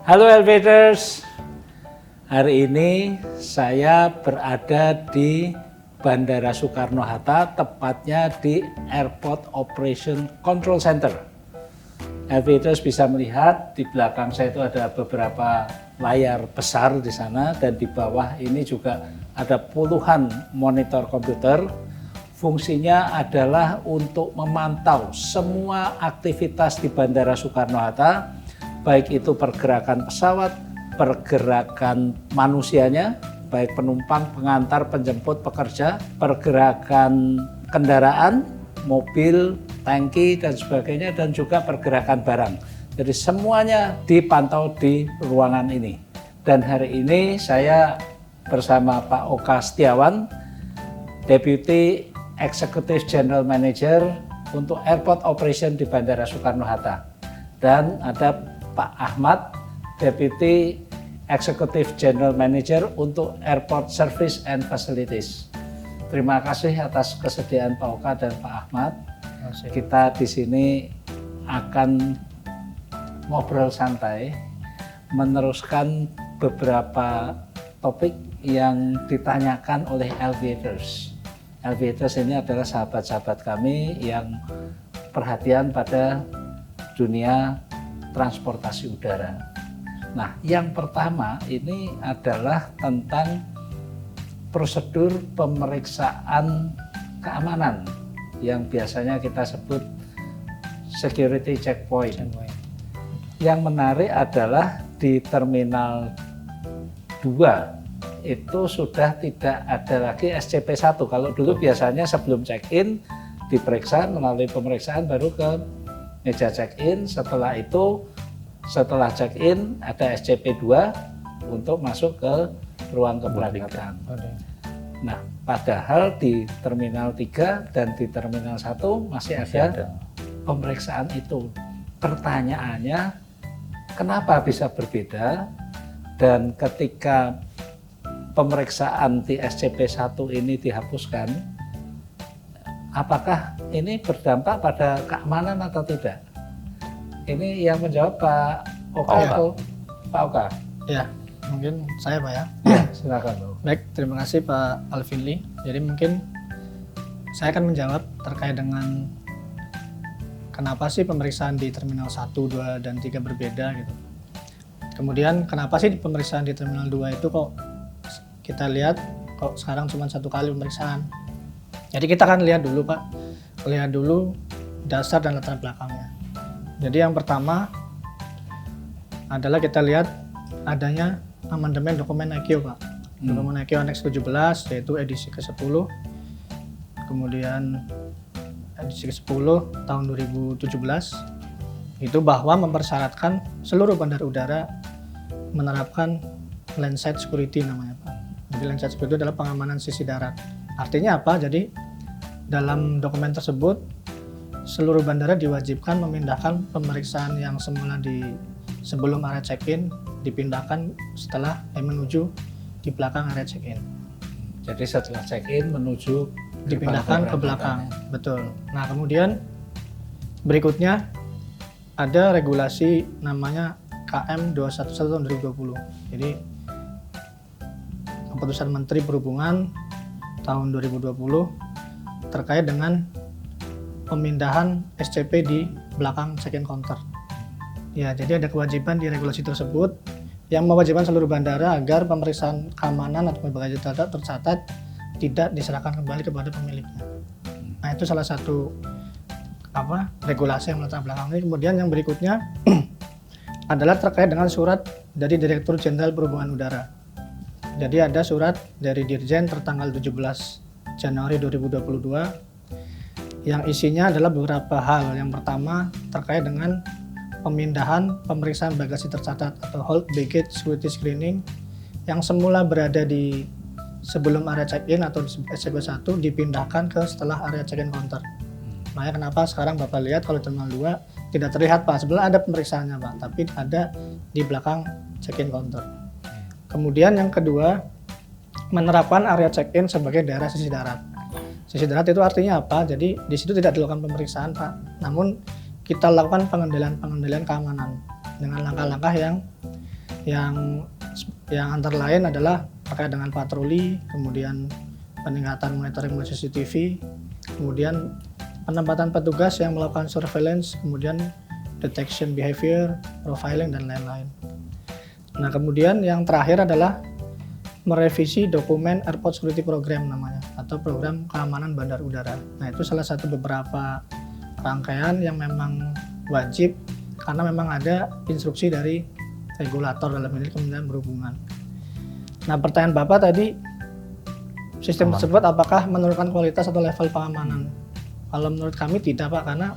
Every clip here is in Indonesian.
Halo Elevators, hari ini saya berada di Bandara Soekarno-Hatta, tepatnya di Airport Operation Control Center. Elevators bisa melihat di belakang saya itu ada beberapa layar besar di sana, dan di bawah ini juga ada puluhan monitor komputer. Fungsinya adalah untuk memantau semua aktivitas di Bandara Soekarno-Hatta, baik itu pergerakan pesawat, pergerakan manusianya, baik penumpang, pengantar, penjemput, pekerja, pergerakan kendaraan, mobil, tangki, dan sebagainya, dan juga pergerakan barang. Jadi semuanya dipantau di ruangan ini. Dan hari ini saya bersama Pak Oka Setiawan, Deputy Executive General Manager untuk Airport Operation di Bandara Soekarno-Hatta. Dan ada Pak Ahmad, Deputy Executive General Manager untuk Airport Service and Facilities. Terima kasih atas kesediaan Pak Oka dan Pak Ahmad. Kita di sini akan ngobrol santai, meneruskan beberapa topik yang ditanyakan oleh Elevators. Elevators ini adalah sahabat-sahabat kami yang perhatian pada dunia transportasi udara. Nah, yang pertama ini adalah tentang prosedur pemeriksaan keamanan yang biasanya kita sebut security checkpoint. Yang menarik adalah di Terminal 2 itu sudah tidak ada lagi SCP-1. Kalau dulu biasanya sebelum check-in diperiksa, melalui pemeriksaan baru ke meja check-in. Setelah itu, setelah check-in ada SCP-2 untuk masuk ke ruang keberangkatan. Nah, padahal di Terminal 3 dan di Terminal 1 masih ada pemeriksaan itu. Pertanyaannya, kenapa bisa berbeda? Dan ketika pemeriksaan di SCP-1 ini dihapuskan, apakah ini berdampak pada keamanan atau tidak? Ini yang menjawab Pak Oka atau Pak Oka? Ya, mungkin saya Pak ya. Ya, silakan Pak. Baik, terima kasih Pak Alvinli. Jadi mungkin saya akan menjawab terkait dengan kenapa sih pemeriksaan di Terminal 1, 2, dan 3 berbeda gitu. Kemudian kenapa sih pemeriksaan di Terminal 2 itu kok kita lihat kok sekarang cuma 1 kali pemeriksaan. Jadi kita akan lihat dulu Pak, lihat dulu dasar dan latar belakangnya. Jadi yang pertama adalah kita lihat adanya amandemen dokumen IQ Pak. Dokumen IQ Annex 17 yaitu edisi ke-10. Kemudian edisi ke-10 tahun 2017 itu bahwa mempersyaratkan seluruh bandar udara menerapkan landside security namanya Pak. Jadi landside security adalah pengamanan sisi darat. Artinya apa? Jadi dalam dokumen tersebut seluruh bandara diwajibkan memindahkan pemeriksaan yang semula di sebelum area check-in dipindahkan setelah menuju di belakang area check-in. Jadi setelah check-in menuju dipindahkan ke belakang. Betul. Nah, kemudian berikutnya ada regulasi namanya KM 211 tahun 2020. Jadi keputusan Menteri Perhubungan tahun 2020 terkait dengan pemindahan SCP di belakang check-in counter. Ya, jadi ada kewajiban di regulasi tersebut yang mewajibkan seluruh bandara agar pemeriksaan keamanan atau bagasi tercatat tidak diserahkan kembali kepada pemiliknya. Nah, itu salah satu regulasi yang melatar belakang ini. Kemudian yang berikutnya adalah terkait dengan surat dari Direktur Jenderal Perhubungan Udara. Jadi ada surat dari Dirjen tertanggal 17 Januari 2022 yang isinya adalah beberapa hal. Yang pertama terkait dengan pemindahan pemeriksaan bagasi tercatat atau hold baggage security screening yang semula berada di sebelum area check-in atau SCP-1 dipindahkan ke setelah area check-in counter. Makanya kenapa sekarang Bapak lihat kalau Terminal 2 tidak terlihat Pak, sebenarnya ada pemeriksaannya Pak, tapi ada di belakang check-in counter. Kemudian yang kedua, menerapkan area check-in sebagai daerah sisi darat. Sisi darat itu artinya apa? Jadi di situ tidak dilakukan pemeriksaan Pak, namun kita lakukan pengendalian keamanan dengan langkah-langkah yang yang antara lain adalah terkait dengan patroli, kemudian peningkatan monitoring melalui CCTV, kemudian penempatan petugas yang melakukan surveillance, kemudian detection behavior, profiling, dan lain-lain. Nah, kemudian yang terakhir adalah merevisi dokumen Airport Security Program namanya, atau program keamanan bandar udara. Nah, itu salah satu beberapa rangkaian yang memang wajib karena memang ada instruksi dari regulator, dalam ini Kementerian Perhubungan. Nah, pertanyaan Bapak tadi, sistem tersebut apakah menurunkan kualitas atau level pengamanan? Kalau menurut kami tidak, Pak, karena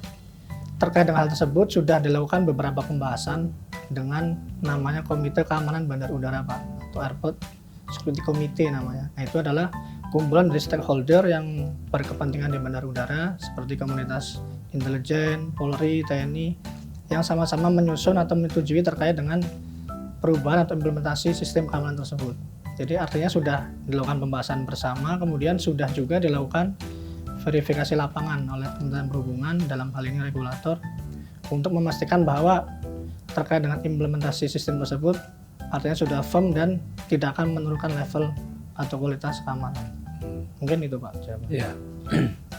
terkait dengan hal tersebut sudah dilakukan beberapa pembahasan dengan namanya Komite Keamanan Bandar Udara, Pak, atau Airport Security Committee namanya. Nah, itu adalah kumpulan dari stakeholder yang berkepentingan di bandar udara seperti komunitas intelijen, Polri, TNI yang sama-sama menyusun atau menyetujui terkait dengan perubahan atau implementasi sistem keamanan tersebut. Jadi artinya sudah dilakukan pembahasan bersama, kemudian sudah juga dilakukan verifikasi lapangan oleh Kementerian Perhubungan, dalam hal ini regulator, untuk memastikan bahwa terkait dengan implementasi sistem tersebut artinya sudah firm dan tidak akan menurunkan level atau kualitas keamanan. Mungkin itu, Pak. Ya,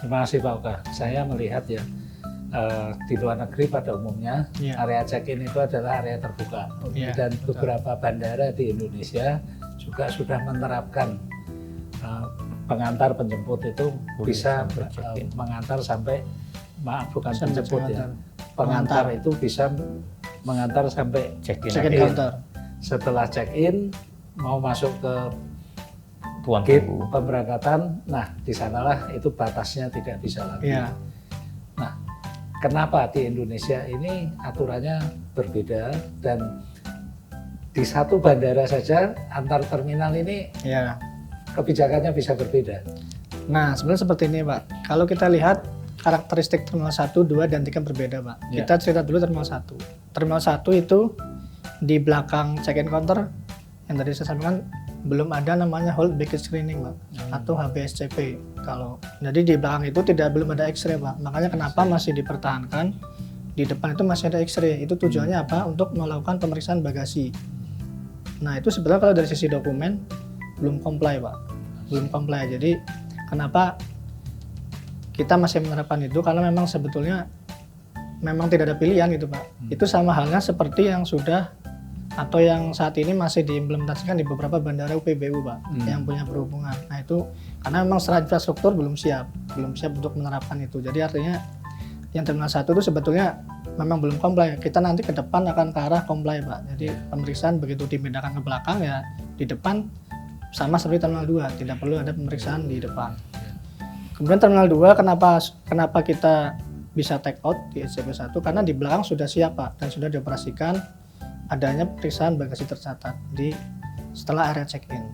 terima kasih Pak Oka. Saya melihat ya, di luar negeri pada umumnya area check-in itu adalah area terbuka, dan beberapa bandara di Indonesia juga sudah menerapkan pengantar penjemput itu bisa mengantar sampai, maaf bukan penjemput ya, pengantar itu bisa mengantar sampai check-in counter. Setelah check-in mau masuk ke gate pemberangkatan, nah di sanalah itu batasnya tidak bisa lagi. Nah, kenapa di Indonesia ini aturannya berbeda dan di satu bandara saja antar terminal ini kebijakannya bisa berbeda? Nah, sebenarnya seperti ini, Pak. Kalau kita lihat karakteristik terminal 1, 2, dan 3 berbeda, Pak. Kita cerita dulu terminal 1. Terminal 1 itu di belakang check-in counter yang tadi saya sampaikan belum ada namanya hold baggage screening, Pak, atau HBSCP. Jadi di belakang itu belum ada X-ray, Pak. Makanya kenapa masih dipertahankan di depan itu masih ada X-ray. Itu tujuannya apa? Untuk melakukan pemeriksaan bagasi. Nah, itu sebenarnya kalau dari sisi dokumen belum comply, Pak. Belum comply. Jadi kenapa kita masih menerapkan itu? Karena memang sebetulnya memang tidak ada pilihan gitu, Pak. Itu sama halnya seperti yang sudah atau yang saat ini masih diimplementasikan di beberapa bandara UPBU, Pak, yang punya perhubungan. Nah, itu karena memang secara infrastruktur belum siap untuk menerapkan itu. Jadi artinya yang terminal 1 itu sebetulnya memang belum comply. Kita nanti ke depan akan ke arah comply, Pak. Jadi pemeriksaan begitu dipindahkan ke belakang ya di depan sama seperti terminal 2, tidak perlu ada pemeriksaan di depan. Kemudian terminal 2 kenapa kita bisa take out di SCP 1? Karena di belakang sudah siap, Pak, dan sudah dioperasikan adanya pemeriksaan bagasi tercatat setelah area check-in.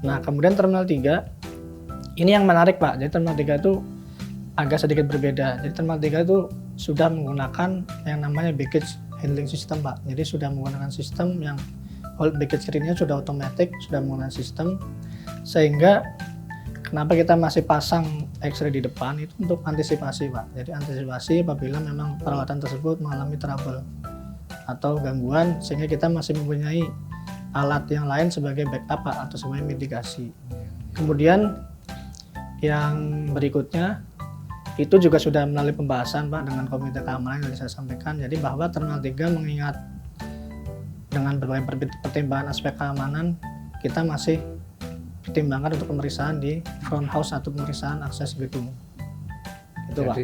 Nah, kemudian terminal 3 ini yang menarik, Pak. Jadi terminal 3 itu agak sedikit berbeda. Jadi terminal 3 itu sudah menggunakan yang namanya baggage handling system, Pak. Jadi sudah menggunakan sistem yang hold baggage screening-nya sudah otomatis, sudah menggunakan sistem, sehingga kenapa kita masih pasang X-ray di depan itu untuk antisipasi, Pak. Jadi antisipasi apabila memang peralatan tersebut mengalami trouble atau gangguan, sehingga kita masih mempunyai alat yang lain sebagai backup, Pak, atau sebagai mitigasi. Kemudian yang berikutnya itu juga sudah melalui pembahasan, Pak, dengan Komite Keamanan yang saya sampaikan. Jadi bahwa terminal 3 mengingat dengan berbagai pertimbangan aspek keamanan, kita masih pertimbangkan untuk pemeriksaan di front house atau pemeriksaan akses gedung. Itu, Pak.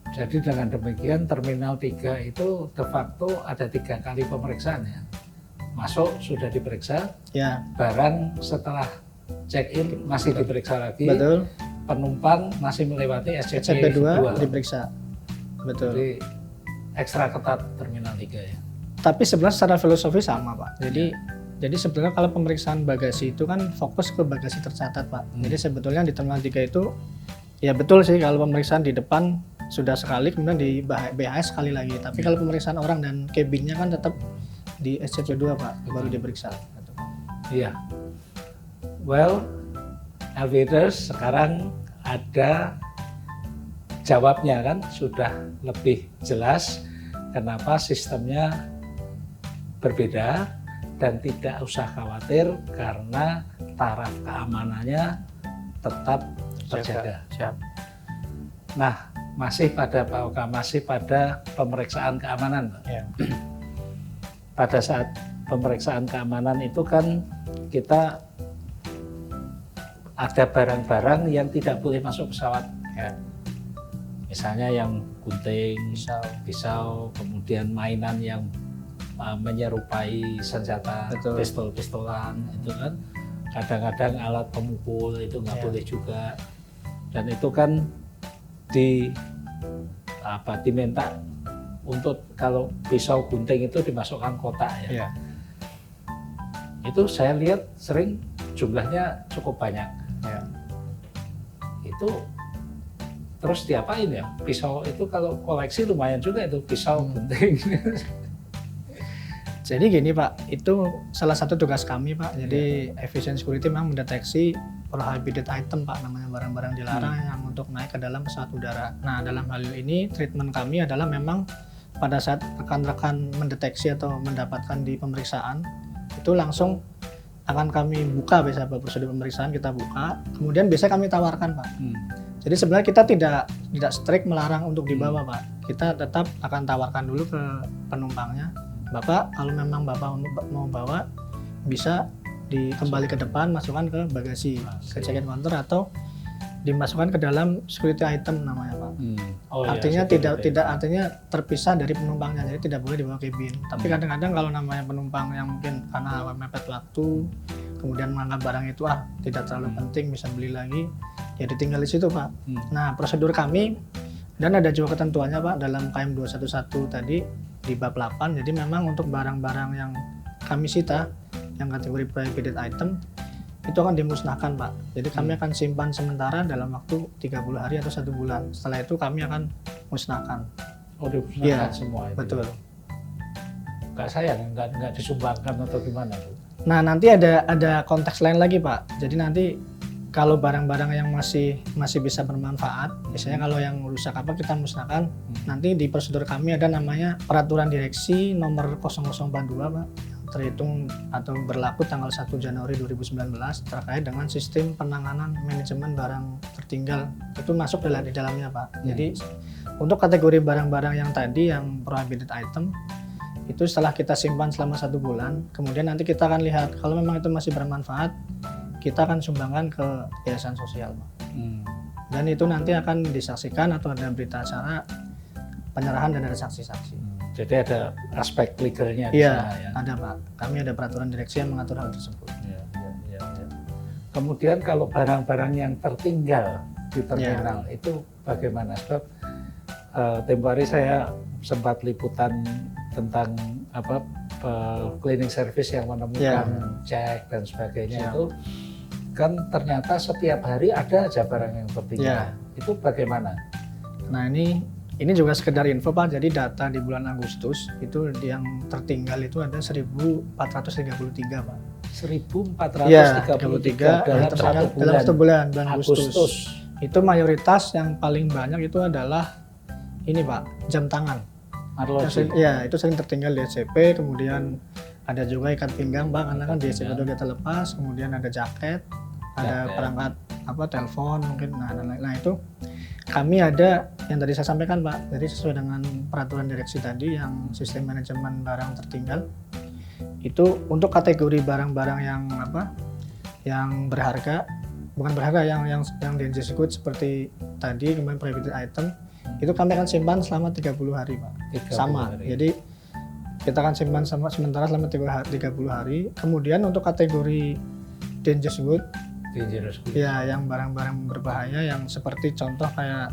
Jadi dengan demikian terminal 3 itu de facto ada 3 kali pemeriksaan ya. Masuk sudah diperiksa, barang setelah check-in masih diperiksa lagi. Betul. Penumpang masih melewati SCP 2 diperiksa. Betul. Jadi ekstra ketat terminal 3 ya. Tapi sebenarnya secara filosofi sama, Pak. Jadi sebenarnya kalau pemeriksaan bagasi itu kan fokus ke bagasi tercatat, Pak. Jadi sebetulnya di terminal 3 itu ya betul sih kalau pemeriksaan di depan sudah sekali, kemudian di BHS sekali lagi. Tapi kalau pemeriksaan orang dan cabinnya kan tetap di SCP 2, Pak, baru diperiksa. Iya. Well, Aviators sekarang ada jawabnya kan, sudah lebih jelas kenapa sistemnya berbeda dan tidak usah khawatir karena taraf keamanannya tetap terjaga. Siap. Nah, masih pada Pak Oka, masih pada pemeriksaan keamanan, Pak. Ya. Pada saat pemeriksaan keamanan itu kan kita ada barang-barang yang tidak boleh masuk pesawat. Ya. Misalnya yang gunting, pisau, kemudian mainan yang menyerupai senjata, Betul. pistol-pistolan, itu kan kadang-kadang alat pemukul itu nggak Ya. boleh juga, dan itu kan diminta untuk kalau pisau gunting itu dimasukkan kotak ya. Ya. Itu saya lihat sering jumlahnya cukup banyak. Ya. Itu terus diapain ya? Pisau itu kalau koleksi lumayan juga itu pisau gunting. Jadi gini Pak, itu salah satu tugas kami Pak. Jadi efficient security memang mendeteksi prohibited item Pak, namanya barang-barang dilarang yang untuk naik ke dalam pesawat udara. Nah dalam hal ini treatment kami adalah memang pada saat rekan-rekan mendeteksi atau mendapatkan di pemeriksaan, itu langsung akan kami buka biasa Pak, prosedur pemeriksaan kita buka, kemudian biasa kami tawarkan Pak. Jadi sebenarnya kita tidak strict melarang untuk dibawa Pak. Kita tetap akan tawarkan dulu ke penumpangnya. Bapak, kalau memang Bapak mau bawa, bisa kembali ke depan, masukkan ke bagasi, ke check-in counter, atau dimasukkan ke dalam security item namanya Pak. Oh, Artinya iya, tidak artinya terpisah dari penumpangnya, jadi tidak boleh dibawa cabin. Tapi kadang-kadang kalau namanya penumpang yang mungkin karena mepet waktu, kemudian menganggap barang itu tidak terlalu penting, bisa beli lagi, ya ditinggal di situ Pak. Nah prosedur kami, dan ada juga ketentuannya Pak dalam KM 211 tadi di bab 8, jadi memang untuk barang-barang yang kami sita yang kategori prohibited item itu akan dimusnahkan Pak. Jadi kami akan simpan sementara dalam waktu 30 hari atau 1 bulan. Setelah itu kami akan musnahkan. Oh, dimusnahkan Iya, semua itu. Betul. Nggak sayang, nggak disumbangkan atau gimana tuh? Nah nanti ada konteks lain lagi Pak. Jadi nanti kalau barang-barang yang masih bisa bermanfaat, biasanya kalau yang rusak apa kita musnahkan. Nanti di prosedur kami ada namanya peraturan direksi nomor 0042 Pak, terhitung atau berlaku tanggal 1 Januari 2019 terkait dengan sistem penanganan manajemen barang tertinggal. Itu masuk di dalamnya Pak. Jadi untuk kategori barang-barang yang tadi yang prohibited item itu setelah kita simpan selama 1 bulan, kemudian nanti kita akan lihat kalau memang itu masih bermanfaat, kita akan sumbangkan ke yayasan sosial Pak. Dan itu nanti akan disaksikan atau ada berita acara penyerahan dan ada saksi-saksi. Jadi ada aspek legalnya di Iya, sana ya. ada Pak. Kami ada peraturan direksi yang mengatur hal tersebut. Ya. Kemudian kalau barang-barang yang tertinggal di terminal itu bagaimana? Sebab tempo hari saya sempat liputan tentang cleaning service yang menemukan cek dan sebagainya itu kan ternyata setiap hari ada aja barang yang tertinggal. Itu bagaimana? Nah ini juga sekedar info Pak, jadi data di bulan Agustus itu yang tertinggal itu ada 1.433 Pak. 1.433 dalam satu bulan Agustus. Itu mayoritas yang paling banyak itu adalah ini Pak, jam tangan. Arloji. Ya, itu sering tertinggal di SCP, kemudian ada juga ikat pinggang Pak, karena kan di SCP udah kita lepas, kemudian ada jaket, ada perangkat telepon mungkin. Nah itu kami ada yang tadi saya sampaikan Pak, jadi sesuai dengan peraturan direksi tadi yang sistem manajemen barang tertinggal itu untuk kategori barang-barang yang berharga, bukan berharga, yang dangerous good seperti tadi kemarin prohibited item, itu kami akan simpan selama 30 hari Pak. 30 sama hari. Jadi kita akan simpan sementara selama 30 hari. Kemudian untuk kategori dangerous good, ya yang barang-barang berbahaya yang seperti contoh kayak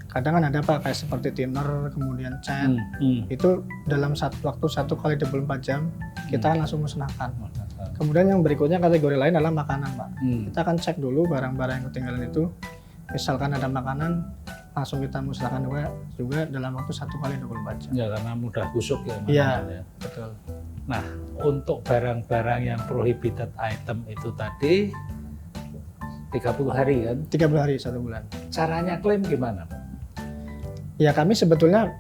kadang kan ada Pak kayak seperti thinner, kemudian cat, itu dalam waktu 1 kali 24 jam kita akan langsung musnahkan. Kemudian yang berikutnya kategori lain adalah makanan Pak. Kita akan cek dulu barang-barang yang ketinggalan itu, misalkan ada makanan langsung kita musnahkan juga dalam waktu 1 kali 24 jam. Ya karena mudah busuk ya. Iya, betul. Nah untuk barang-barang yang prohibited item itu tadi 30 hari kan? 30 hari 1 bulan. Caranya klaim gimana Pak? Ya kami sebetulnya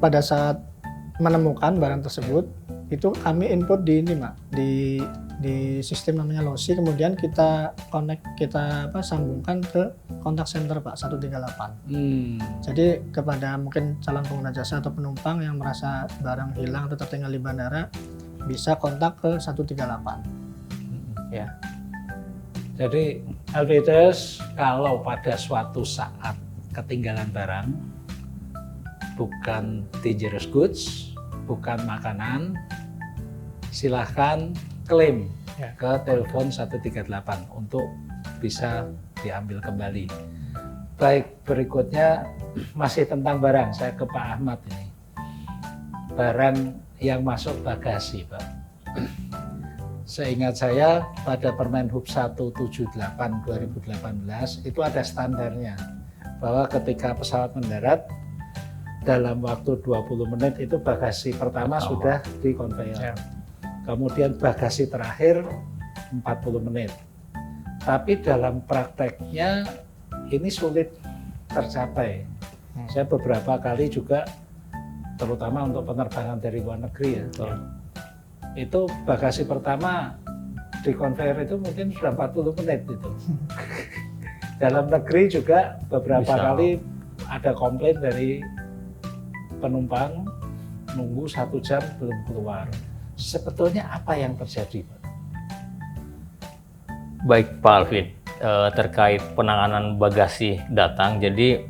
pada saat menemukan barang tersebut itu kami input di ini, Mak, di sistem namanya LOSI, kemudian kita sambungkan ke kontak center, Pak, 138. Jadi kepada mungkin calon pengguna jasa atau penumpang yang merasa barang hilang atau tertinggal di bandara bisa kontak ke 138. Ya. Jadi LPDS kalau pada suatu saat ketinggalan barang, bukan dangerous goods, bukan makanan, silahkan klaim ke telepon 138 untuk bisa diambil kembali. Baik, berikutnya masih tentang barang, saya ke Pak Ahmad ini. Barang yang masuk bagasi, Pak. Seingat saya pada Permenhub 178 2018 itu ada standarnya bahwa ketika pesawat mendarat dalam waktu 20 menit itu bagasi pertama sudah di konveyor. Kemudian bagasi terakhir 40 menit. Tapi dalam prakteknya ini sulit tercapai. Saya beberapa kali juga, terutama untuk penerbangan dari luar negeri ya, itu bagasi pertama di konveyor itu mungkin sudah 40 menit itu. Dalam negeri juga beberapa kali ada komplain dari penumpang nunggu 1 jam belum keluar. Sebetulnya apa yang terjadi, Pak? Baik, Pak Alvin, terkait penanganan bagasi datang, jadi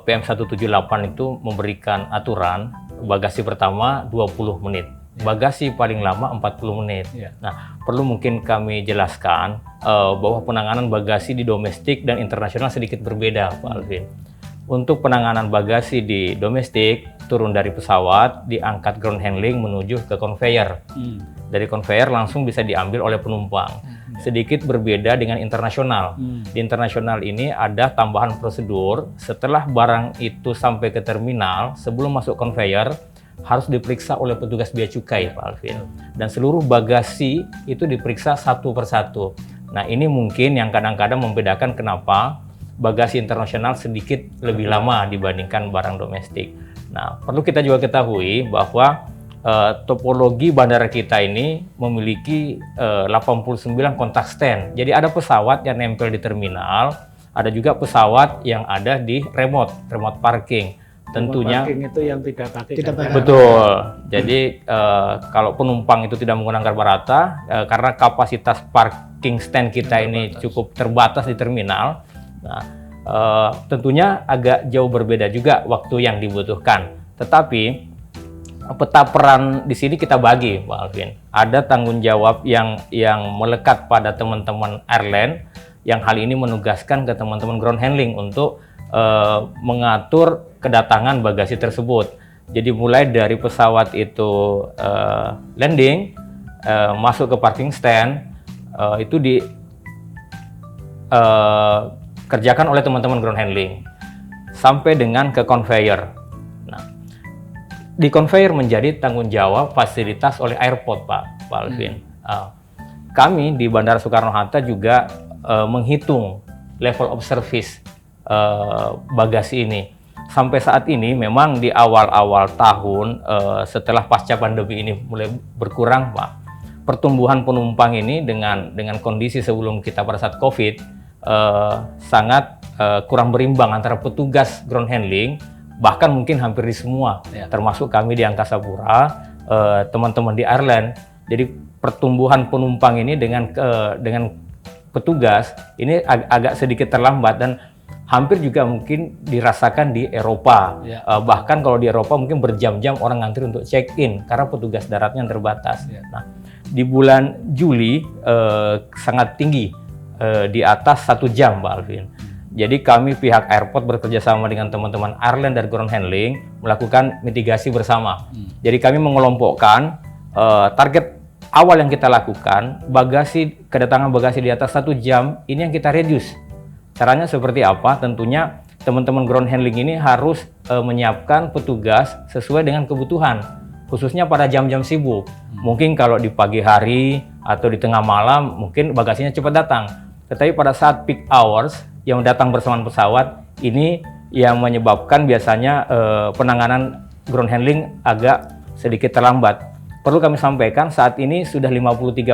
PM 178 itu memberikan aturan bagasi pertama 20 menit, bagasi paling lama 40 menit. Nah, perlu mungkin kami jelaskan bahwa penanganan bagasi di domestik dan internasional sedikit berbeda, Pak Alvin. Untuk penanganan bagasi di domestik, turun dari pesawat, diangkat ground handling menuju ke conveyor. Dari conveyor langsung bisa diambil oleh penumpang. Sedikit berbeda dengan internasional. Di internasional ini ada tambahan prosedur, setelah barang itu sampai ke terminal, sebelum masuk conveyor, harus diperiksa oleh petugas bea cukai, Pak Alvin. Dan seluruh bagasi itu diperiksa satu persatu. Nah, ini mungkin yang kadang-kadang membedakan kenapa bagasi internasional sedikit lebih lama dibandingkan barang domestik. Nah, perlu kita juga ketahui bahwa topologi bandara kita ini memiliki 89 kontak stand. Jadi ada pesawat yang nempel di terminal, ada juga pesawat yang ada di remote parking. Tentunya parking itu yang tidak pakai betul. Jadi kalau penumpang itu tidak menggunakan karburator, karena kapasitas parking stand kita ini cukup terbatas di terminal. Nah, tentunya agak jauh berbeda juga waktu yang dibutuhkan. Tetapi peta peran di sini kita bagi, Pak Alvin. Ada tanggung jawab yang melekat pada teman-teman airline, yang hal ini menugaskan ke teman-teman ground handling untuk mengatur kedatangan bagasi tersebut. Jadi mulai dari pesawat itu landing, masuk ke parking stand, itu kerjakan oleh teman-teman ground handling sampai dengan ke conveyor. Nah, di conveyor menjadi tanggung jawab fasilitas oleh airport, Pak Alvin. Kami di Bandara Soekarno-Hatta juga menghitung level of service bagasi ini. Sampai saat ini memang di awal-awal tahun setelah pasca pandemi ini mulai berkurang, Pak. Pertumbuhan penumpang ini dengan kondisi sebelum kita pada saat COVID sangat kurang berimbang antara petugas ground handling, bahkan mungkin hampir di semua, termasuk kami di Angkasa Pura, teman-teman di airline. Jadi pertumbuhan penumpang ini dengan petugas ini agak sedikit terlambat dan hampir juga mungkin dirasakan di Eropa. Bahkan kalau di Eropa mungkin berjam-jam orang ngantri untuk check-in karena petugas daratnya terbatas. Nah, di bulan Juli sangat tinggi, di atas 1 jam, Pak Alvin. Jadi kami pihak airport bekerja sama dengan teman-teman airline dan ground handling melakukan mitigasi bersama. Jadi kami mengelompokkan target awal yang kita lakukan, kedatangan bagasi di atas 1 jam ini yang kita reduce. Caranya seperti apa? Tentunya teman-teman ground handling ini harus menyiapkan petugas sesuai dengan kebutuhan, khususnya pada jam-jam sibuk. Mungkin kalau di pagi hari atau di tengah malam mungkin bagasinya cepat datang. Tetapi pada saat peak hours yang datang bersamaan pesawat, ini yang menyebabkan biasanya penanganan ground handling agak sedikit terlambat. perlu kami sampaikan saat ini sudah 53%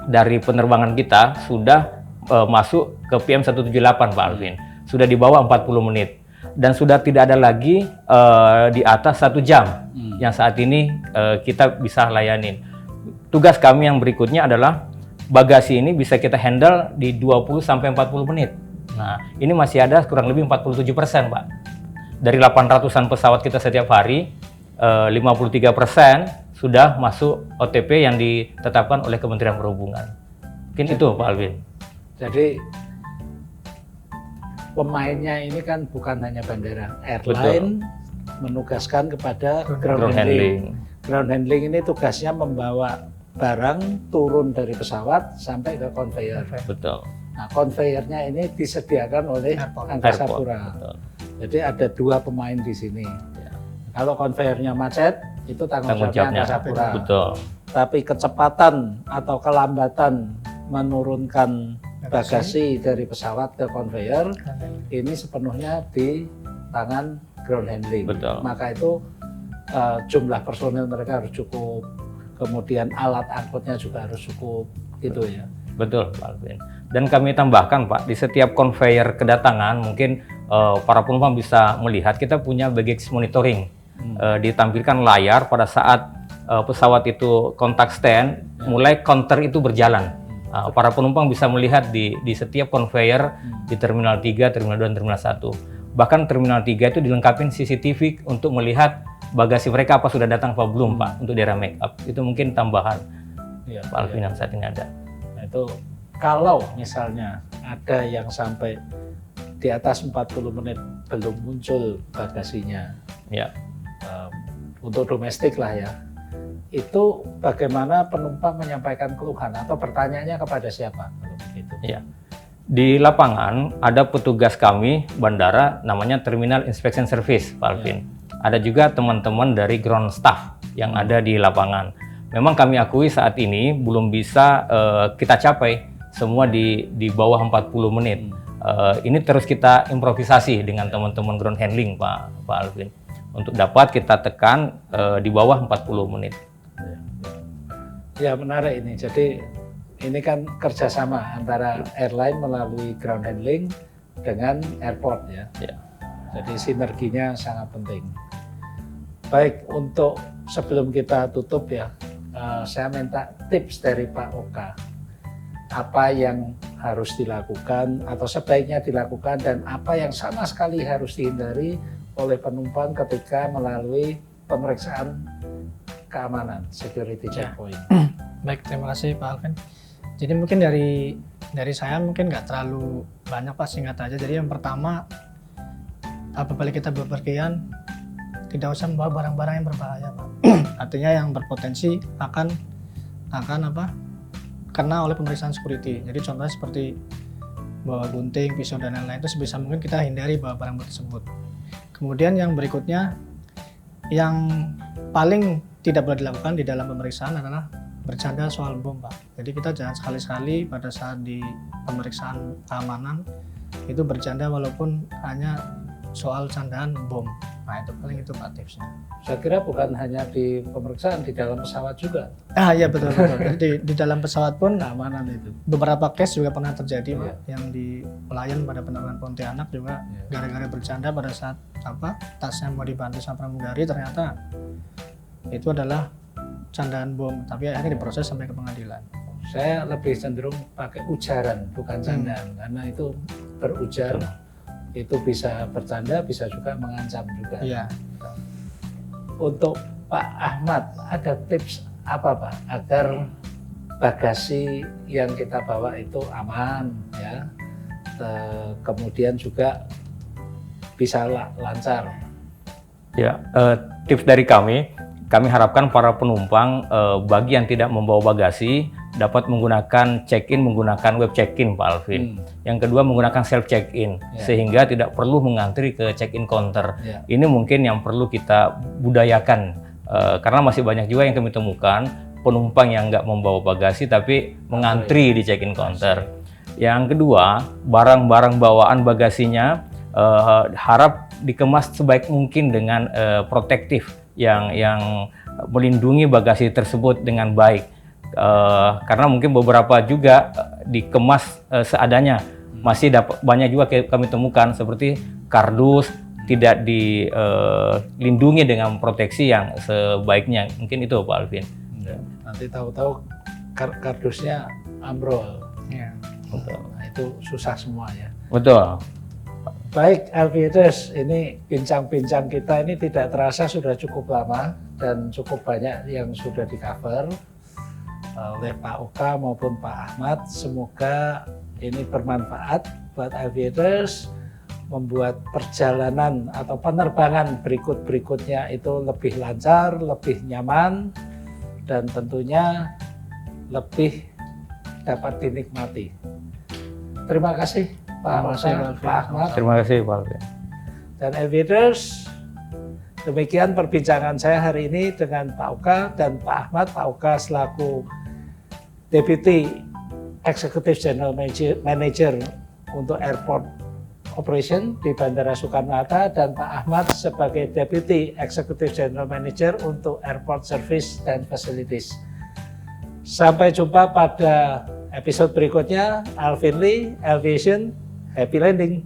dari penerbangan kita sudah masuk ke PM178 Pak Alvin. Sudah di bawah 40 menit. Dan sudah tidak ada lagi di atas 1 jam yang saat ini kita bisa layanin. Tugas kami yang berikutnya adalah bagasi ini bisa kita handle di 20-40 menit. Nah, ini masih ada kurang lebih 47% Pak. Dari 800-an pesawat kita setiap hari, 53% sudah masuk OTP yang ditetapkan oleh Kementerian Perhubungan. Mungkin itu Pak Alvin. Jadi pemainnya ini kan bukan hanya bandara, airline menugaskan kepada ground handling. Ground handling ini tugasnya membawa barang turun dari pesawat sampai ke conveyor. Betul. Nah, conveyornya ini disediakan oleh Angkasa Pura. Betul. Jadi ada 2 pemain di sini. Ya. Kalau conveyornya macet, itu tanggung jawabnya Angkasa Pura. Betul. Tapi kecepatan atau kelambatan menurunkan bagasi dari pesawat ke conveyor ini sepenuhnya di tangan ground handling. Betul. Maka itu jumlah personil mereka harus cukup, kemudian alat angkutnya juga harus cukup, gitu ya. Betul Pak Alvin. Dan kami tambahkan Pak, di setiap conveyor kedatangan mungkin para penumpang bisa melihat kita punya baggage monitoring. Ditampilkan layar pada saat pesawat itu kontak stand, mulai counter itu berjalan. Para penumpang bisa melihat di setiap conveyor di Terminal 3, Terminal 2, dan Terminal 1. Bahkan Terminal 3 itu dilengkapi CCTV untuk melihat bagasi mereka apa sudah datang apa belum Pak, untuk daerah make up. Itu mungkin tambahan Pak Alvin yang saat ini ada. Nah, itu kalau misalnya ada yang sampai di atas 40 menit belum muncul bagasinya, Ya. Untuk domestik lah ya, itu bagaimana penumpang menyampaikan keluhan atau pertanyaannya kepada siapa? Kalau begitu? Ya. Di lapangan ada petugas kami bandara namanya Terminal Inspection Service Pak Alvin. Ada juga teman-teman dari ground staff yang ada di lapangan. Memang kami akui saat ini belum bisa kita capai semua di bawah 40 menit. Ini terus kita improvisasi dengan teman-teman ground handling Pak Alvin untuk dapat kita tekan di bawah 40 menit. Ya, menarik ini. Jadi ini kan kerjasama antara airline melalui ground handling dengan airport ya. Jadi sinerginya sangat penting. Baik, untuk sebelum kita tutup ya, saya minta tips dari Pak Oka. Apa yang harus dilakukan atau sebaiknya dilakukan dan apa yang sama sekali harus dihindari oleh penumpang ketika melalui pemeriksaan keamanan, security checkpoint. Baik, terima kasih Pak Alvin. Jadi mungkin dari saya mungkin nggak terlalu banyak Pak, singkat aja. Jadi yang pertama, apabila kita bepergian, tidak usah membawa barang-barang yang berbahaya Pak. Artinya yang berpotensi akan kena oleh pemeriksaan security. Jadi contohnya seperti bawa gunting, pisau dan lain-lain, itu sebisa mungkin kita hindari bawa barang tersebut. Kemudian yang berikutnya, yang paling tidak boleh dilakukan di dalam pemeriksaan adalah bercanda soal bom Pak. Jadi kita jangan sekali-sekali pada saat di pemeriksaan keamanan itu bercanda walaupun hanya soal candaan bom. Nah itu paling itu Pak tipsnya. Saya kira bukan hanya di pemeriksaan, di dalam pesawat juga. Iya betul. Jadi di dalam pesawat pun Keamanan itu. beberapa case juga pernah terjadi Pak, yang di pelayan pada penerbangan Pontianak juga gara-gara bercanda pada saat tasnya mau dibantu sama pramugari, ternyata itu adalah candaan bom, tapi akhirnya diproses sampai ke pengadilan. Saya lebih cenderung pakai ujaran, bukan candaan, karena itu berujar, itu bisa bercanda, bisa juga mengancam juga. Iya. Untuk Pak Ahmad, ada tips apa Pak agar bagasi yang kita bawa itu aman ya, kemudian juga bisa lancar? Ya, tips dari kami harapkan para penumpang bagi yang tidak membawa bagasi dapat menggunakan check-in menggunakan web check-in Pak Alvin. Yang kedua menggunakan self check-in sehingga tidak perlu mengantri ke check-in counter. Ini mungkin yang perlu kita budayakan karena masih banyak juga yang kami temukan penumpang yang nggak membawa bagasi tapi mengantri di check-in counter. Yang kedua, barang-barang bawaan bagasinya harap dikemas sebaik mungkin dengan protektif yang melindungi bagasi tersebut dengan baik. Karena mungkin beberapa juga dikemas seadanya. Masih banyak juga kami temukan seperti kardus tidak dilindungi dengan proteksi yang sebaiknya. Mungkin itu Pak Alvin. Nanti tahu-tahu kardusnya ambrol. Ya. Nah, itu susah semua ya. Betul. Baik, Alvides, ini bincang-bincang kita ini tidak terasa sudah cukup lama dan cukup banyak yang sudah di-cover oleh Pak Oka maupun Pak Ahmad. Semoga ini bermanfaat buat Alvides, membuat perjalanan atau penerbangan berikut-berikutnya itu lebih lancar, lebih nyaman, dan tentunya lebih dapat dinikmati. Terima kasih Pak Oka, Pak Ahmad. Terima kasih Pak Alvin. Dan Alvides, demikian perbincangan saya hari ini dengan Pak Oka dan Pak Ahmad. Pak Oka selaku Deputy Executive General Manager untuk Airport Operation di Bandara Soekarno-Hatta, dan Pak Ahmad sebagai Deputy Executive General Manager untuk Airport Service and Facilities. Sampai jumpa pada episode berikutnya. Alvin Lee, Aviation, Happy Landing.